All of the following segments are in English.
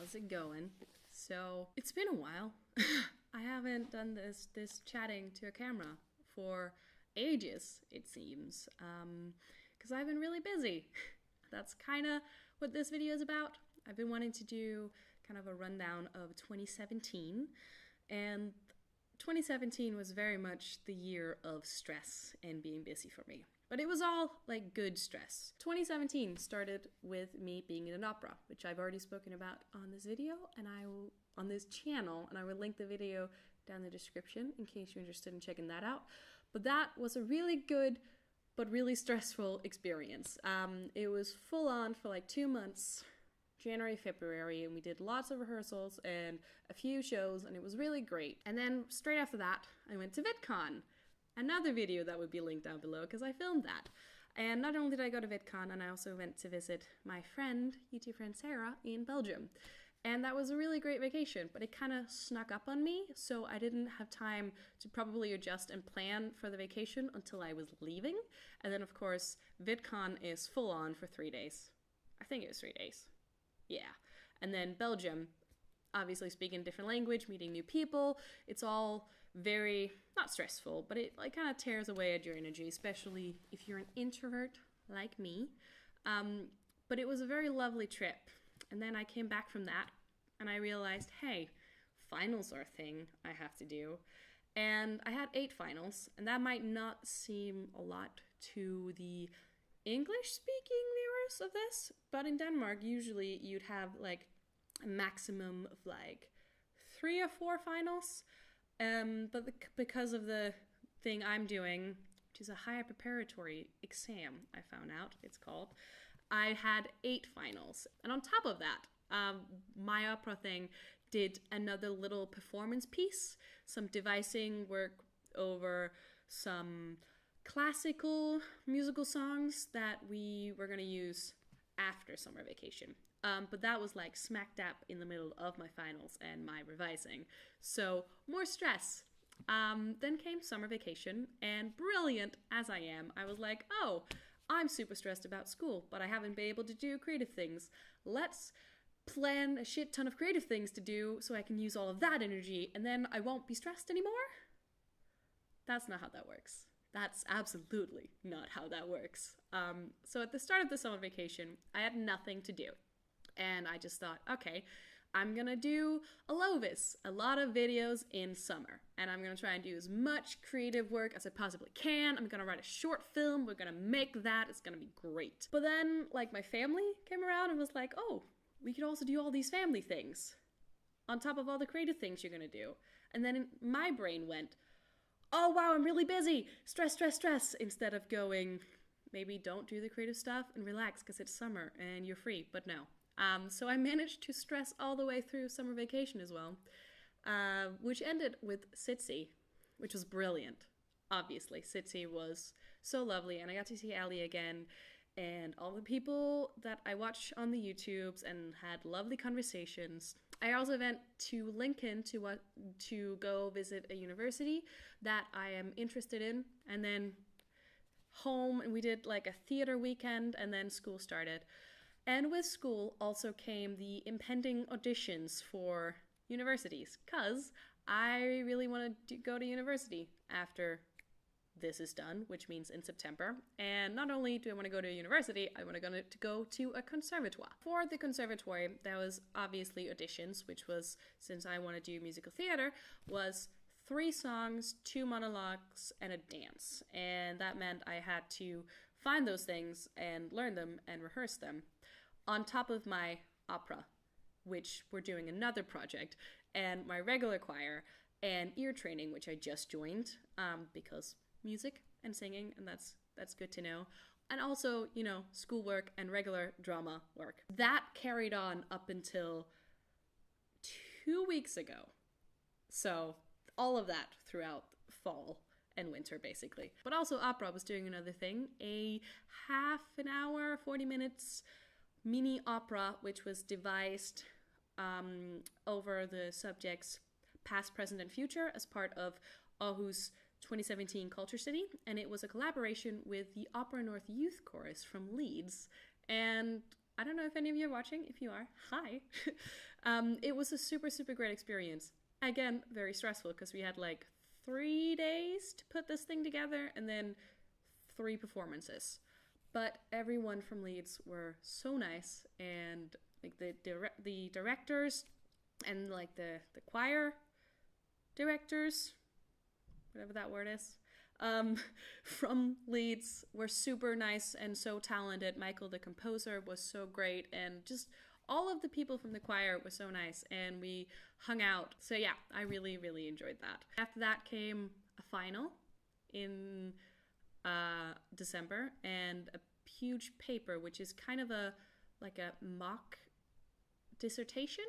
How's it going? So it's been a while. I haven't done this chatting to a camera for ages, it seems, because I've been really busy. That's kind of what this video is about. I've been wanting to do kind of a rundown of 2017, and 2017 was very much the year of stress and being busy for me. But it was all like good stress. 2017 started with me being in an opera, which I've already spoken about on this video and on this channel, and I will link the video down in the description in case you're interested in checking that out. But that was a really good but really stressful experience. It was full on for like 2 months, January, February, and we did lots of rehearsals and a few shows, and it was really great. And then straight after that, I went to Vidcon. Another video that would be linked down below because I filmed that. And not only did I go to Vidcon, and I also went to visit my friend, YouTube friend Sarah, in Belgium. And that was a really great vacation, but it kind of snuck up on me, so I didn't have time to probably adjust and plan for the vacation until I was leaving. And then of course, Vidcon is full on for 3 days. I think it was 3 days. Yeah. And then Belgium, obviously speaking a different language, meeting new people, it's all very, not stressful, but it like kind of tears away at your energy, especially if you're an introvert like me. But it was a very lovely trip. And then I came back from that and I realized, hey, finals are a thing I have to do. And I had 8 finals, and that might not seem a lot to the English-speaking viewers of this, but in Denmark, usually you'd have like a maximum of like 3 or 4 finals. But because of the thing I'm doing, which is a higher preparatory exam, I found out it's called, I had 8 finals. And on top of that, my opera thing did another little performance piece, some devising work over some classical musical songs that we were going to use after summer vacation. But that was like smack dab in the middle of my finals and my revising. So more stress. Then came summer vacation, and brilliant as I am, I was like, oh, I'm super stressed about school, but I haven't been able to do creative things. Let's plan a shit ton of creative things to do so I can use all of that energy, and then I won't be stressed anymore? That's not how that works. That's absolutely not how that works. So at the start of the summer vacation, I had nothing to do. And I just thought, okay, I'm gonna do a lot of videos in summer. And I'm gonna try and do as much creative work as I possibly can. I'm gonna write a short film, we're gonna make that, it's gonna be great. But then, like, my family came around and was like, oh, we could also do all these family things on top of all the creative things you're gonna do. And then my brain went, oh wow, I'm really busy, stress, stress, stress, instead of going, maybe don't do the creative stuff and relax because it's summer and you're free, but no. So I managed to stress all the way through summer vacation as well, which ended with SitC, which was brilliant. Obviously, SitC was so lovely, and I got to see Ali again, and all the people that I watched on the YouTubes and had lovely conversations. I also went to Lincoln to go visit a university that I am interested in, and then home, and we did like a theater weekend, and then school started. And with school also came the impending auditions for universities, because I really want to go to university after this is done, which means in September. And not only do I want to go to a university, I want to go to a conservatoire. For the conservatoire, there was obviously auditions, which was, since I want to do musical theater, was 3 songs, 2 monologues, and a dance. And that meant I had to find those things and learn them and rehearse them on top of my opera, which we're doing another project, and my regular choir and ear training, which I just joined, because music and singing, and that's good to know. And also, you know, schoolwork and regular drama work. That carried on up until 2 weeks ago. So all of that throughout fall and winter, basically. But also opera was doing another thing, a half an hour, 40 minutes mini opera, which was devised over the subjects past, present, and future as part of Aarhus 2017 Culture City. And it was a collaboration with the Opera North Youth Chorus from Leeds. And I don't know if any of you are watching. If you are, hi. It was a super, super great experience. Again, very stressful because we had like 3 days to put this thing together and then 3 performances. But everyone from Leeds were so nice, and like the directors and like the choir directors, whatever that word is, from Leeds were super nice and so talented. Michael, the composer, was so great, and just all of the people from the choir were so nice, and we hung out. So yeah, I really, really enjoyed that. After that came a final in December, and a huge paper, which is kind of a mock dissertation,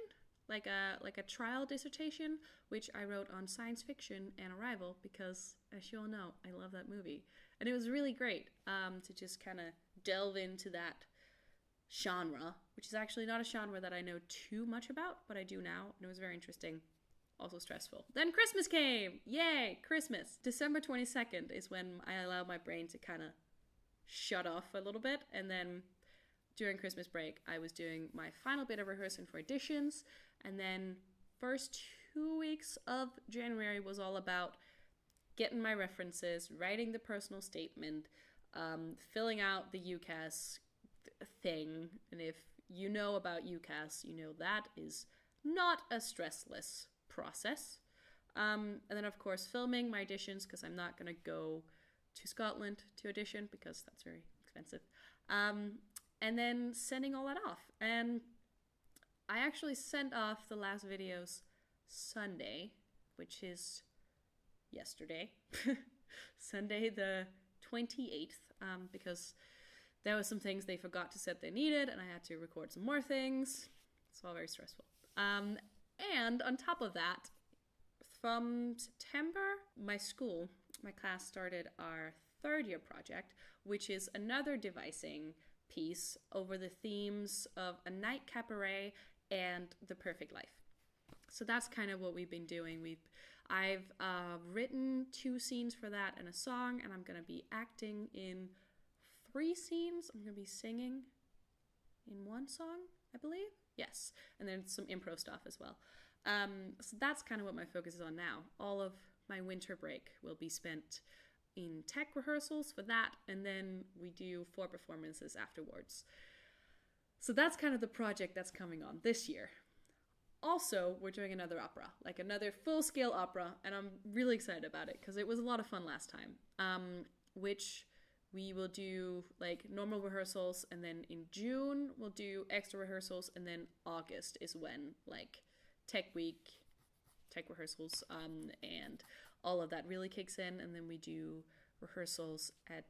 like a trial dissertation, which I wrote on science fiction and Arrival, because as you all know, I love that movie. And it was really great to just kind of delve into that genre, which is actually not a genre that I know too much about, but I do now, and it was very interesting. Also stressful. Then Christmas came! Yay! Christmas! December 22nd is when I allowed my brain to kind of shut off a little bit, and then during Christmas break I was doing my final bit of rehearsing for auditions, and then first 2 weeks of January was all about getting my references, writing the personal statement, filling out the UCAS thing. And if you know about UCAS, you know that is not a stressless process. And then of course filming my auditions, because I'm not going to go to Scotland to audition because that's very expensive. And then sending all that off. And I actually sent off the last videos Sunday, which is yesterday. Sunday the 28th, because there were some things they forgot to set they needed, and I had to record some more things. It's all very stressful. And on top of that, from September, my class started our 3rd year project, which is another devising piece over the themes of a night cabaret and the perfect life. So that's kind of what we've been doing. I've written 2 scenes for that and a song, and I'm going to be acting in 3 scenes. I'm going to be singing in 1 song, I believe. Yes, and then some improv stuff as well. So that's kind of what my focus is on now. All of my winter break will be spent in tech rehearsals for that, and then we do 4 performances afterwards. So that's kind of the project that's coming on this year. Also, we're doing another opera, like another full-scale opera, and I'm really excited about it because it was a lot of fun last time, which we will do like normal rehearsals, and then in June we'll do extra rehearsals, and then August is when like tech week, tech rehearsals, and all of that really kicks in, and then we do rehearsals at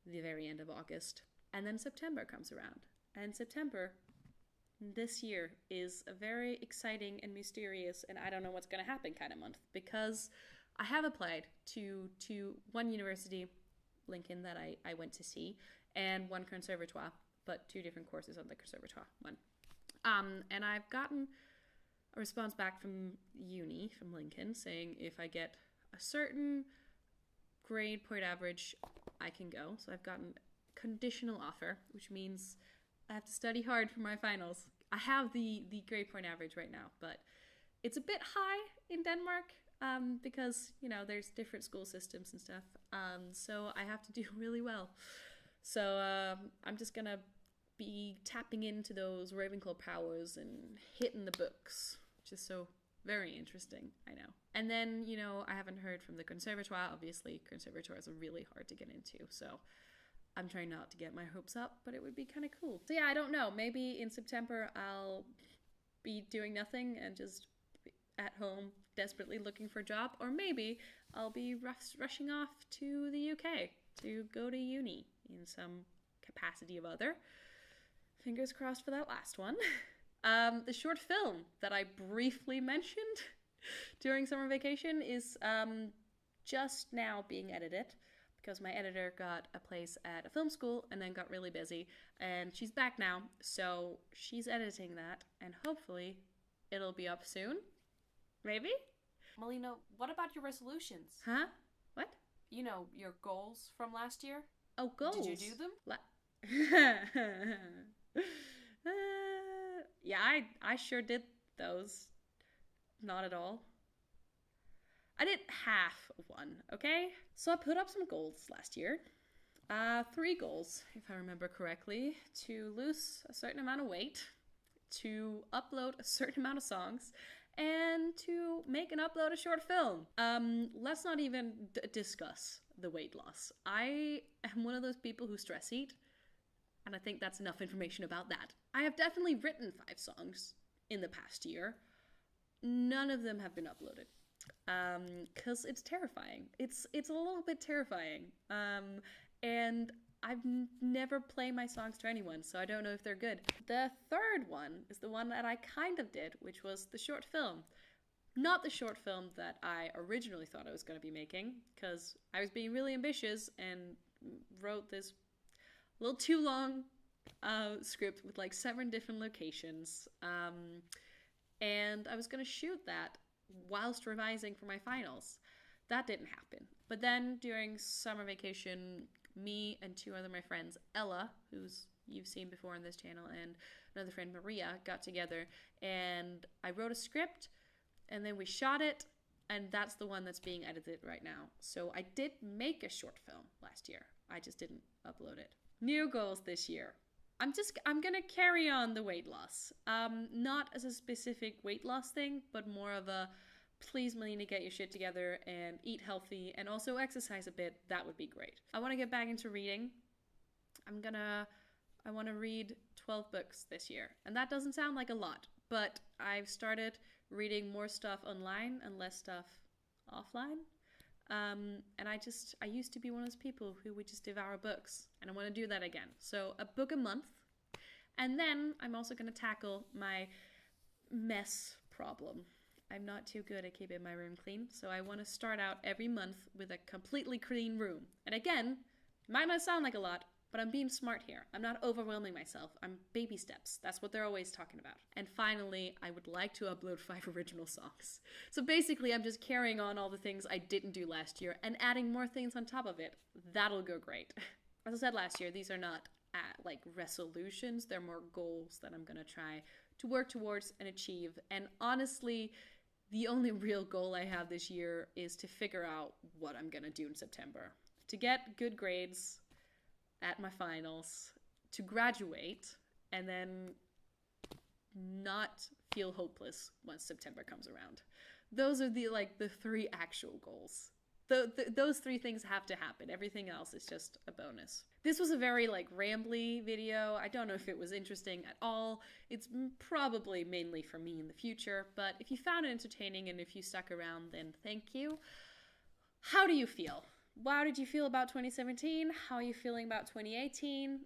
the very end of August. And then September comes around, and September this year is a very exciting and mysterious, and I don't know what's going to happen kind of month, because I have applied to 1 university, Lincoln, that I went to see, and 1 conservatoire, but 2 different courses on the conservatoire one. And I've gotten a response back from uni, from Lincoln, saying if I get a certain grade point average, I can go. So I've gotten a conditional offer, which means I have to study hard for my finals. I have the grade point average right now, but it's a bit high in Denmark, because, you know, there's different school systems and stuff. So I have to do really well. So I'm just gonna be tapping into those Ravenclaw powers and hitting the books, which is so very interesting, I know. And then, you know, I haven't heard from the conservatoire. Obviously, conservatoires are really hard to get into, so I'm trying not to get my hopes up, but it would be kind of cool. So yeah, I don't know. Maybe in September I'll be doing nothing and just at home desperately looking for a job, or maybe I'll be rushing off to the UK to go to uni in some capacity or other. Fingers crossed for that last one. The short film that I briefly mentioned during summer vacation is just now being edited, because my editor got a place at a film school and then got really busy, and she's back now, so she's editing that, and hopefully it'll be up soon. Maybe? Malene, what about your resolutions? Huh? What? You know, your goals from last year? Oh, goals. Did you do them? I sure did those. Not at all. I did half of one, okay? So I put up some goals last year. 3 goals, if I remember correctly. To lose a certain amount of weight, to upload a certain amount of songs, and to make and upload a short film. Let's not even discuss the weight loss. I am one of those people who stress eat, and I think that's enough information about that. I have definitely written 5 songs in the past year. None of them have been uploaded. Because it's terrifying. It's a little bit terrifying. And I've never played my songs to anyone, so I don't know if they're good. The third one is the one that I kind of did, which was the short film. Not the short film that I originally thought I was going to be making, because I was being really ambitious and wrote this a little too long script with like 7 different locations. And I was going to shoot that whilst revising for my finals. That didn't happen. But then during summer vacation, me and 2 other my friends, Ella, who's you've seen before on this channel, and another friend, Maria, got together, and I wrote a script, and then we shot it, and that's the one that's being edited right now. So I did make a short film last year. I just didn't upload it. New goals this year. I'm gonna carry on the weight loss. Not as a specific weight loss thing, but more of a please, Malene, get your shit together and eat healthy and also exercise a bit. That would be great. I want to get back into reading. I want to read 12 books this year. And that doesn't sound like a lot, but I've started reading more stuff online and less stuff offline. And I used to be one of those people who would just devour books, and I want to do that again. So a book a month. And then I'm also going to tackle my mess problem. I'm not too good at keeping my room clean, so I want to start out every month with a completely clean room. And again, it might not sound like a lot, but I'm being smart here. I'm not overwhelming myself. I'm baby steps. That's what they're always talking about. And finally, I would like to upload 5 original songs. So basically, I'm just carrying on all the things I didn't do last year and adding more things on top of it. That'll go great. As I said last year, these are not like resolutions. They're more goals that I'm going to try to work towards and achieve. And honestly, the only real goal I have this year is to figure out what I'm going to do in September. To get good grades at my finals, to graduate, and then not feel hopeless once September comes around. Those are the 3 actual goals. Those 3 things have to happen. Everything else is just a bonus. This was a very rambly video. I don't know if it was interesting at all. It's probably mainly for me in the future, but if you found it entertaining and if you stuck around, then thank you. How do you feel? How did you feel about 2017? How are you feeling about 2018?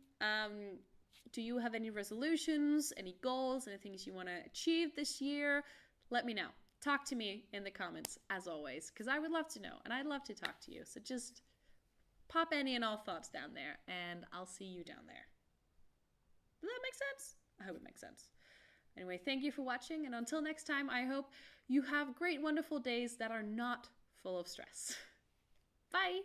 Do you have any resolutions, any goals, any things you want to achieve this year? Let me know. Talk to me in the comments, as always, because I would love to know, and I'd love to talk to you. So just pop any and all thoughts down there, and I'll see you down there. Does that make sense? I hope it makes sense. Anyway, thank you for watching, and until next time, I hope you have great, wonderful days that are not full of stress. Bye!